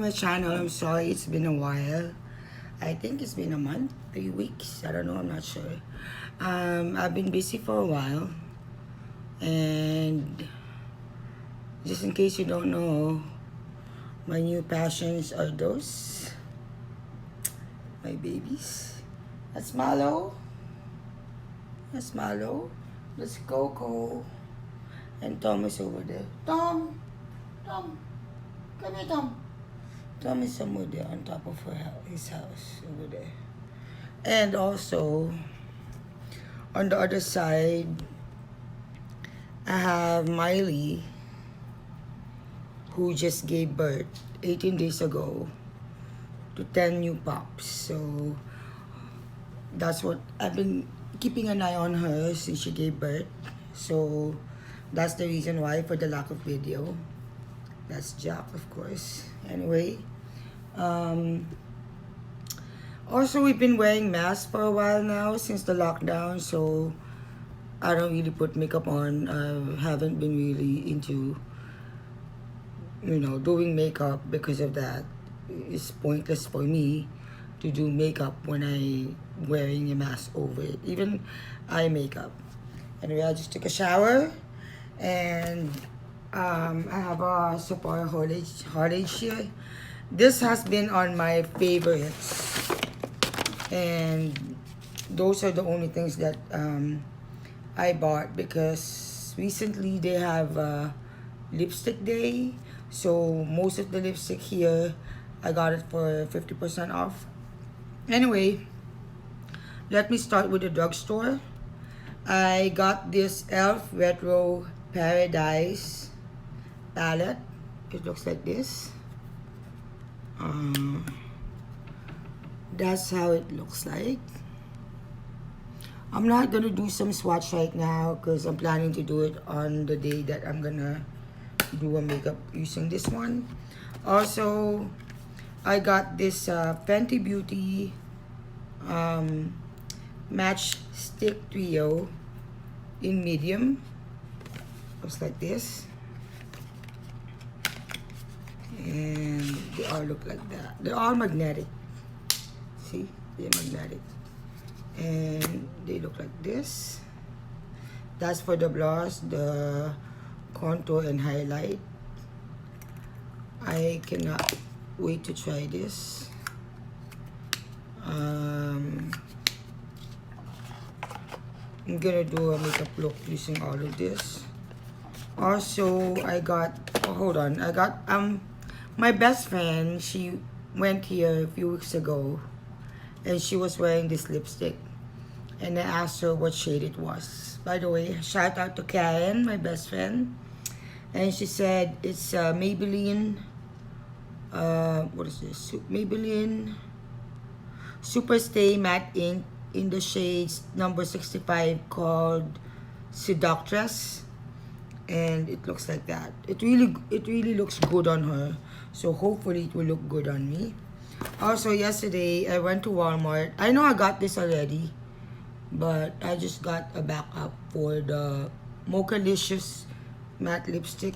my channel. I'm sorry it's been a while. I think it's been a month, 3 weeks. I don't know, I'm not sure. I've been busy for a while. And just in case you don't know, my new passions are those. My babies. That's Malo. That's Malo. That's Coco. And Tom is over there. Tom! Tom! Come here, Tom. Tom is somewhere there on top of his house over there. And also, on the other side, I have Miley, who just gave birth 18 days ago to 10 new pups. So that's what I've been keeping an eye on her since she gave birth. So that's the reason why for the lack of video. That's Jack, of course. Anyway, also we've been wearing masks for a while now since the lockdown, so I don't really put makeup on. I haven't been really into, doing makeup because of that. It's pointless for me to do makeup when I'm wearing a mask over it, even eye makeup. Anyway, I just took a shower and I have a Sephora haulage here. This has been on my favorites, and those are the only things that I bought because recently they have lipstick day. So most of the lipstick here, I got it for 50% off. Anyway, let me start with the drugstore. I got this e.l.f. Retro Paradise palette. It looks like this. That's how it looks like. I'm not gonna do some swatch right now because I'm planning to do it on the day that I'm gonna do a makeup using this one. Also, I got this Fenty Beauty Match Stick Trio in medium. Looks like this. And they all look like that. They're all magnetic. See? They're magnetic. And they look like this. That's for the blush, the contour and highlight. I cannot wait to try this. I'm gonna do a makeup look using all of this. Also, I got my best friend. She went here a few weeks ago and she was wearing this lipstick, and I asked her what shade it was. By the way, shout out to Karen, my best friend, and she said it's Maybelline. What is this? Maybelline Super Stay Matte Ink in the shades number 65 called Seductress, and it looks like that. It really looks good on her, so hopefully it will look good on me. Also, yesterday I went to Walmart. I know I got this already, but I just got a backup for the Mochalicious matte lipstick.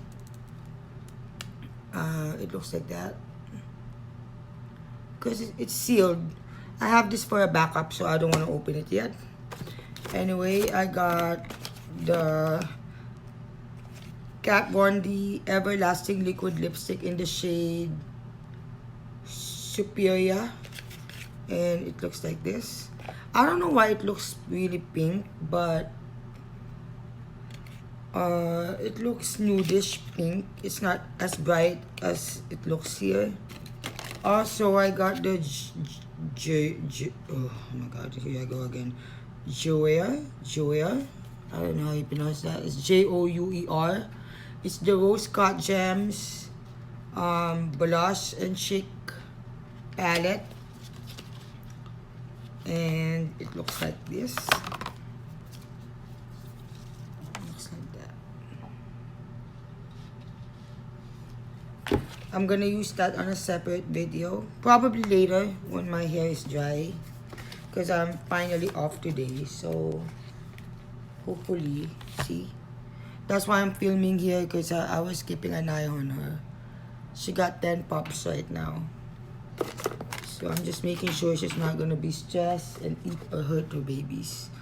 It looks like that because it's sealed. I have this for a backup, so I don't want to open it yet. Anyway, I got the Kat Von D Everlasting Liquid Lipstick in the shade Superior, and it looks like this. I don't know why it looks really pink, but it looks nudish pink. It's not as bright as it looks here. Also, I got the oh my god, here I go again. Jouer. I don't know how you pronounce that. It's Jouer. It's the Rose Cut Gems Blush and Chic palette, and it looks like this. Looks like that. I'm gonna use that on a separate video, probably later when my hair is dry, because I'm finally off today. So hopefully, see, that's why I'm filming here, because I was keeping an eye on her. She got 10 pups right now. So I'm just making sure she's not gonna be stressed and eat or hurt her babies.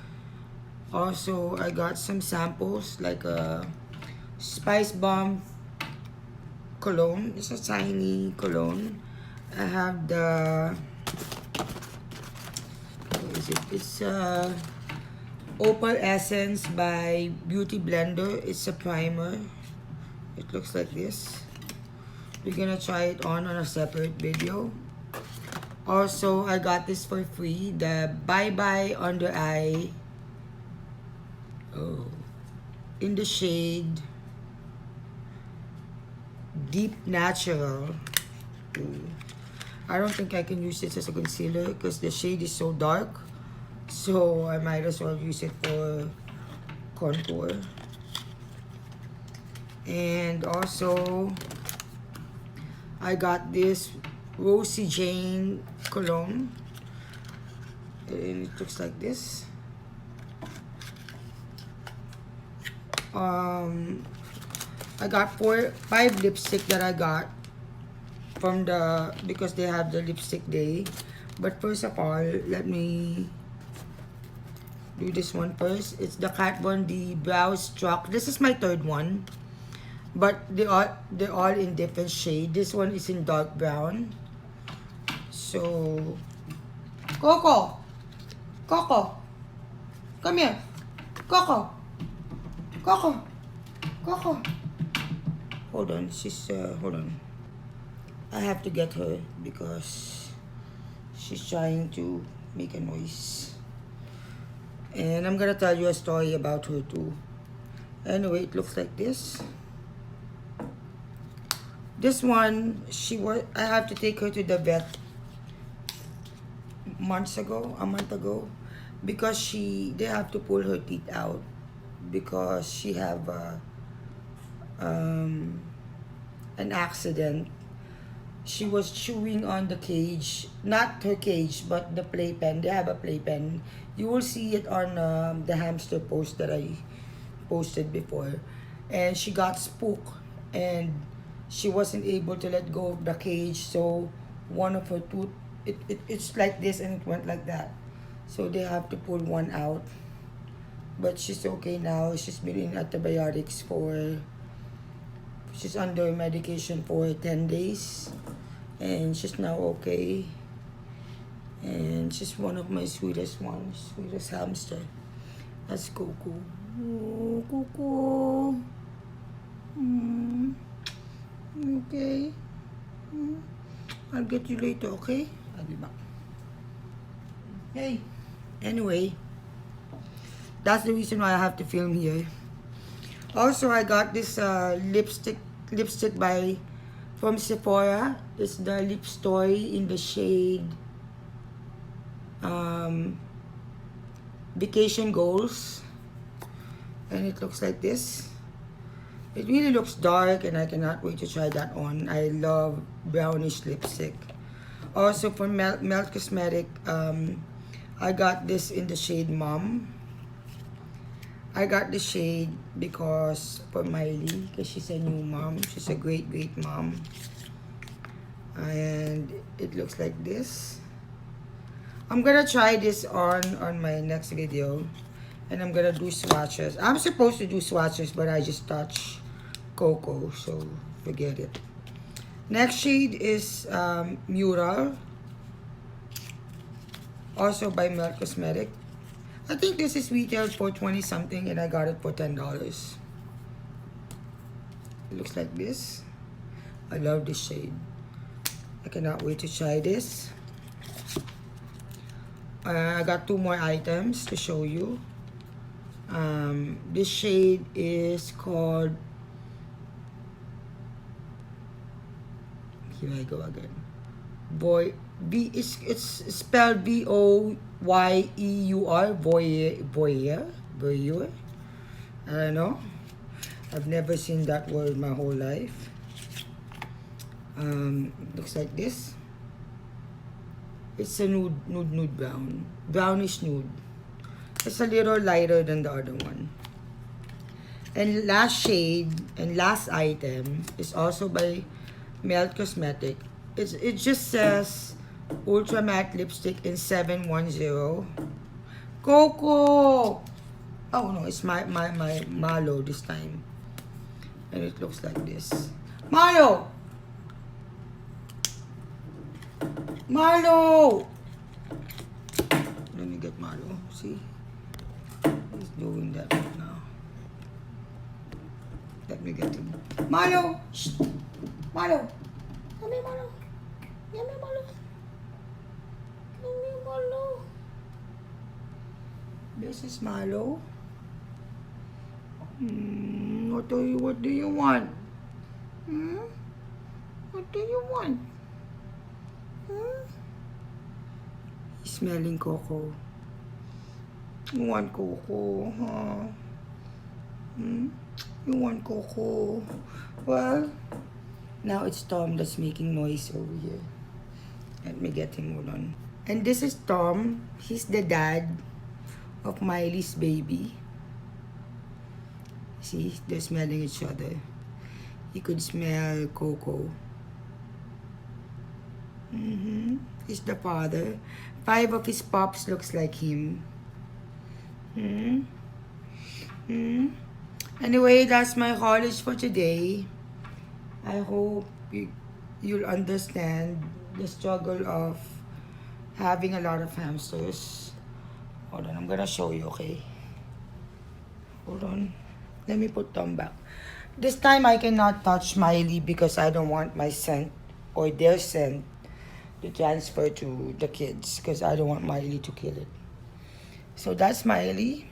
Also, I got some samples like a Spice Bomb cologne. It's a tiny cologne. I have the, what is it? It's Opal Essence by Beauty Blender. It's a primer. It looks like this. We're gonna try it on a separate video. Also, I got this for free. The Bye Bye Under Eye. Oh, in the shade Deep Natural. Ooh. I don't think I can use this as a concealer because the shade is so dark. So I might as well use it for contour. And also, I got this Rosy Jane cologne. And it looks like this. I got 5 lipstick that I got from because they have the lipstick day. But first of all, let me do this one first. It's the Kat Von D Brow Struck. This is my 3rd one, but they're all in different shade. This one is in dark brown. So, Coco, come here, Coco. Hold on, hold on. I have to get her because she's trying to make a noise. And I'm gonna tell you a story about her too. Anyway, it looks like this. This one, I have to take her to the vet a month ago, because they have to pull her teeth out because she have an accident. She was chewing on the cage, not her cage, but the playpen. They have a playpen. You will see it on the hamster post that I posted before. And she got spooked and she wasn't able to let go of the cage. So one of her tooth, it's like this and it went like that. So they have to pull one out. But she's okay now. She's been in antibiotics she's under medication for 10 days. And she's now okay. And she's one of my sweetest hamster. That's Coco. Oh, Coco. Okay. I'll get you later, okay? I'll be back. Hey. Anyway, that's the reason why I have to film here. Also, I got this lipstick from Sephora. It's the Lip Story in the shade Vacation Goals. And it looks like this. It really looks dark and I cannot wait to try that on. I love brownish lipstick. Also from Melt Cosmetic, I got this in the shade Mom. I got the shade because for Miley, because she's a new mom. She's a great mom. And it looks like this. I'm gonna try this on my next video. And I'm gonna do swatches. I'm supposed to do swatches, but I just touched Coco, so forget it. Next shade is Mural. Also by Melt Cosmetic. I think this is retailed for 20 something and I got it for $10. It looks like this. I love this shade. I cannot wait to try this. I got 2 more items to show you. This shade is called, here I go again. It's spelled Voyeur. Voyeur. I don't know. I've never seen that word my whole life. Looks like this. It's a nude brown. Brownish nude. It's a little lighter than the other one. And last shade and last item is also by Melt Cosmetic. It just says Ultra Matte Lipstick in 710. Coco! Oh no, it's my Malo this time. And it looks like this. Malo! Malo! Let me get Malo. See? He's doing that right now. Let me get him. Malo! Shh! Malo! Come here, Malo. Come here, Malo. Come here, Malo. This is Malo. What do you want? What do you want? He's smelling Coco. You want Coco, huh? You want Coco? Well, now it's Tom that's making noise over here. Let me get him, hold on. And this is Tom. He's the dad of Miley's baby. See, they're smelling each other. You could smell Coco. He's the father. 5 of his pups looks like him. Anyway, that's my haulage for today. I hope you'll understand the struggle of having a lot of hamsters. Hold on, I'm gonna show you, okay? Hold on. Let me put Tom back. This time I cannot touch Miley because I don't want my scent or their scent to transfer to the kids because I don't want Miley to kill it. So that's Miley.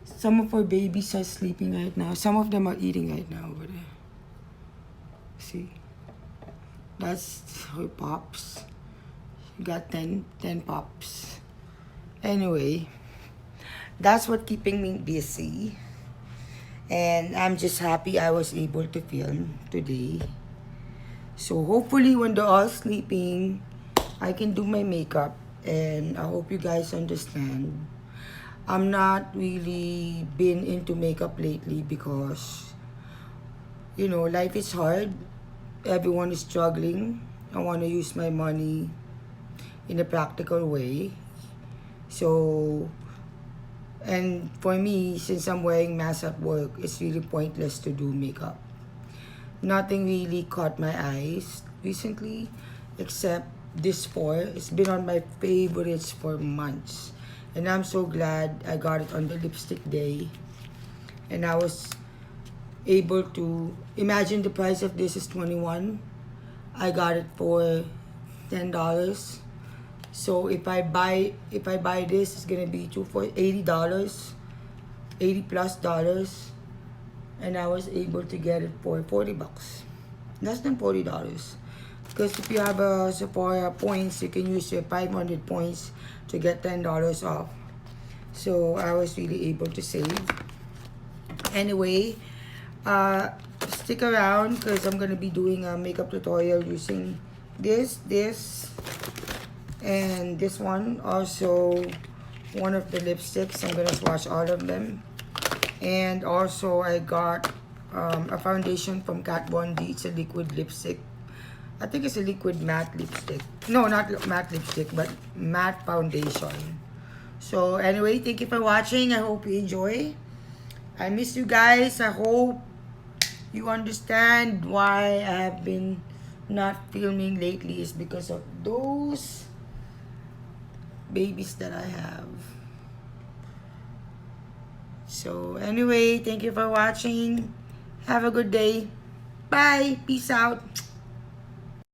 Some of her babies are sleeping right now. Some of them are eating right now over there. See? That's her pups. She got 10 pups. Anyway, that's what keeping me busy. And I'm just happy I was able to film today. So hopefully when they're all sleeping, I can do my makeup. And I hope you guys understand. I'm not really been into makeup lately because, you know, life is hard. Everyone is struggling. I want to use my money in a practical way. So, and for me, since I'm wearing masks at work, it's really pointless to do makeup. Nothing really caught my eyes recently except this 4. It's been on my favorites for months. And I'm so glad I got it on the lipstick day. And I was able to imagine the price of this is $21. I got it for $10. So if I buy this, it's gonna be $80, $80+. And I was able to get it for $40, less than $40. Because if you have a Sephora points, you can use your 500 points to get $10 off. So I was really able to save. Anyway, stick around because I'm gonna be doing a makeup tutorial using this, and this one. Also, one of the lipsticks. I'm gonna swatch all of them. And also, I got a foundation from Kat Von D. It's a liquid lipstick. I think it's a liquid matte lipstick. No, not matte lipstick, but matte foundation. So anyway, thank you for watching. I hope you enjoy. I miss you guys. I hope you understand why I have been not filming lately is because of those babies that I have. So anyway, thank you for watching. Have a good day. Bye. Peace out.